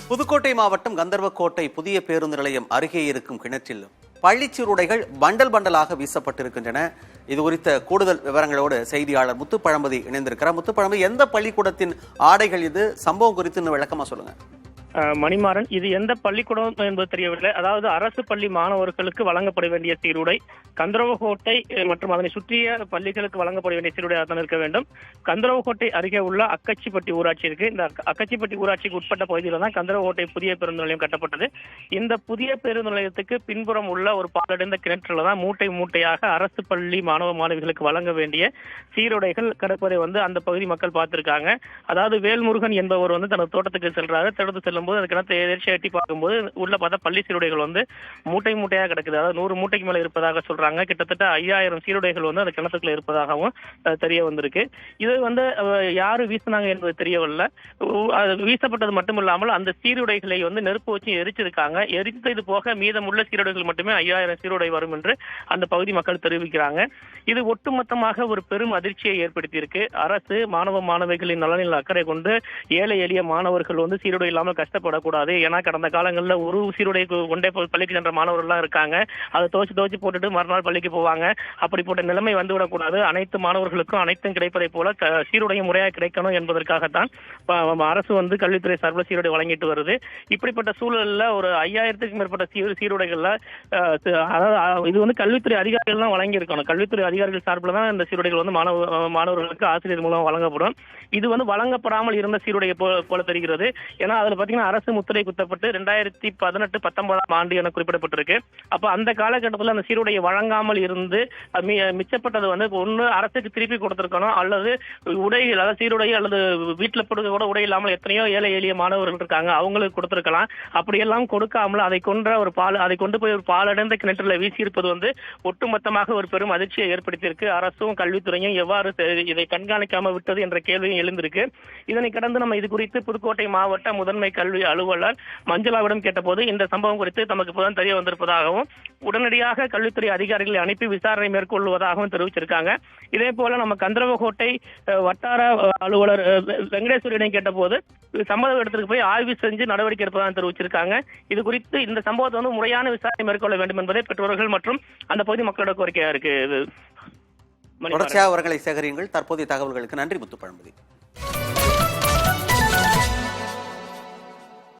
புதுக்கோட்டை மாவட்டம் கந்தர்வக்கோட்டை புதிய பேருந்து நிலையம் அருகே இருக்கும் கிணற்றில் பள்ளிச்சீருடைகள் பண்டல் பண்டலாக வீசப்பட்டிருக்கின்றன. இது குறித்த கூடுதல் விவரங்களோடு செய்தியாளர் முத்துப்பழம்பதி இணைந்திருக்கிறார். முத்துப்பழம்பதி, எந்த பள்ளிக்கூடத்தின் ஆடைகள் இது? சம்பவம் குறித்து விளக்கமா சொல்லுங்க. மணிமாறன், இது எந்த பள்ளிக்கூடம் என்பது தெரியவில்லை. அதாவது அரசு பள்ளி மாணவர்களுக்கு வழங்கப்பட வேண்டிய சீருடை கந்தர்வக்கோட்டை மற்றும் அதனை சுற்றிய பள்ளிகளுக்கு வழங்கப்பட வேண்டிய சீருடையாக தான் இருக்க வேண்டும். கந்தர்வக்கோட்டை அருகே உள்ள அக்கச்சிப்பட்டி ஊராட்சி இருக்கு. இந்த அக்கச்சிப்பட்டி ஊராட்சிக்கு உட்பட்ட பகுதியில் தான் கந்தர்வக்கோட்டை புதிய பேருந்து நிலையம் கட்டப்பட்டது. இந்த புதிய பேருந்து நிலையத்துக்கு பின்புறம் உள்ள ஒரு பாலடைந்த கிணற்றில் தான் மூட்டை மூட்டையாக அரசு பள்ளி மாணவ மாணவிகளுக்கு வழங்க வேண்டிய சீருடைகள் கிடப்பதை அந்த பகுதி மக்கள் பார்த்திருக்காங்க. அதாவது வேல்முருகன் என்பவர் தனது தோட்டத்துக்கு செல்றாரு. தடுத்து செல்லும் போது அந்த கிணத்தை எதிர்த்து எட்டி பார்க்கும்போது உள்ள பார்த்தா பள்ளி சீருடைகள் மூட்டை மூட்டையாக கிடக்குது. அதாவது 100 மூட்டைக்கு மேல இருப்பதாக சொல்றாங்க. கிட்டத்தட்ட 5000 சீருடைகள் அந்த கிணத்துக்குள்ள இருப்பதாகவும் தெரிய வந்திருக்கு. இது யாரு வீசினாங்க என்பது தெரியவில்லை. வீசப்பட்டது மட்டும் இல்லாமல் அந்த சீருடைகளை நெருப்பு வச்சு எரிச்சிருக்காங்க. எரித்தது போக மீதமுள்ள சீருடைகள் மட்டுமே 5000 சீருடை வரும் என்று அந்த பகுதி மக்கள் தெரிவிக்கிறாங்க. இது ஒட்டுமொத்தமாக ஒரு பெரும் அதிர்ச்சியை ஏற்படுத்தி இருக்கு. அரசு மாணவ மாணவிகளின் நலனில் அக்கறை கொண்டு ஏழை எளிய மாணவர்கள் சீருடை இல்லாமல் கஷ்டப்படக்கூடாது. ஏன்னா கடந்த காலங்களில் ஒரு சீருடை கொண்டே பள்ளிக்கு சென்ற மாணவர்கள்லாம் இருக்காங்க. அதை துவச்சு போட்டுட்டு மறுநாள் பள்ளிக்கு போவாங்க. அப்படிப்பட்ட நிலைமை வந்துவிடக்கூடாது. அனைத்து மாணவர்களுக்கும் அனைத்தும் கிடைப்பதை போல சீருடைய முறையாக கிடைக்கணும் என்பதற்காகத்தான் அரசு கல்வித்துறை சார்பில் சீருடை வழங்கிட்டு வருது. இப்படிப்பட்ட சூழலில் ஒரு 5000க்கும் மேற்பட்ட சீருடைகள்ல இது கல்வித்துறை அதிகாரிகள் தான் வழங்கியிருக்கணும். கல்வித்துறை அதிகாரிகள் சார்பில் தான் இந்த சீருடைகள் மாணவர்களுக்கு ஆசிரியர் மூலம் வழங்கப்படும். இது வழங்கப்படாமல் இருந்த சீருடையை போல தெரிகிறது. ஏன்னா அதுல பாத்தீங்கன்னா அரசு முத்திரை குத்தப்பட்டு 2018-19 ஆண்டு என குறிப்பிடப்பட்டிருக்கு. அப்ப அந்த காலகட்டத்தில் அந்த சீருடையை வழங்காமல் இருந்து மிச்சப்பட்டது ஒண்ணு அரசுக்கு திருப்பி கொடுத்திருக்கணும், அல்லது உடைகள், அதாவது சீருடை அல்லது வீட்டுல போடுறது கூட உடை இல்லாமல் எத்தனையோ ஏழை எளிய மாணவர்கள் இருக்காங்க, அவங்களுக்கு கொடுத்திருக்கலாம். அப்படியெல்லாம் கொடுக்காமல் அதை கொண்டு போய் ஒரு பாலடைந்த கிணற்றில் வீசியிருப்பது ஒட்டுமொத்தமாக ஒரு பெரும் அதிர்ச்சியை ஏற்படுத்தியிருக்கு. அரசும் கல்வித்துறையும் எவ்வாறு இதை கண்காணிக்காம விட்டது என்ற கேள்வியும் எழுந்திருக்கு. இதனை கடந்து நம்ம இது குறித்து புதுக்கோட்டை மாவட்ட முதன்மை கல்வி அலுவலர் மஞ்சளாவிடம் கேட்டபோது இந்த சம்பவம் குறித்து தமக்கு இப்போதான் தெரிய வந்திருப்பதாகவும் உடனடியாக கல்வித்துறை அதிகாரிகளை அனுப்பி விசாரணை மேற்கொள்வதாகவும் தெரிவிச்சிருக்காங்க. இதே போல நம்ம கந்தர்வக்கோட்டை வட்டார அலுவலர் வெங்கடேஸ்வரியிடம் கேட்டபோது சம்பவ இடத்துக்கு போய் ஆய்வு செஞ்சு நடவடிக்கை எடுப்பதாக தெரிவிச்சிருக்காங்க. இது குறித்து இந்த சம்பவத்தை முறையான விசாரணை மேற்கொள்ள வேண்டும் என்பதே பெற்றோர்கள் மற்றும் அந்த பகுதி மக்களோட கோரிக்கையா இருக்கு. தொடர்ச்சியாக அவர்களை சேகரியுங்கள். தற்போதைய தகவல்களுக்கு நன்றி முத்துப்பழம்பதி.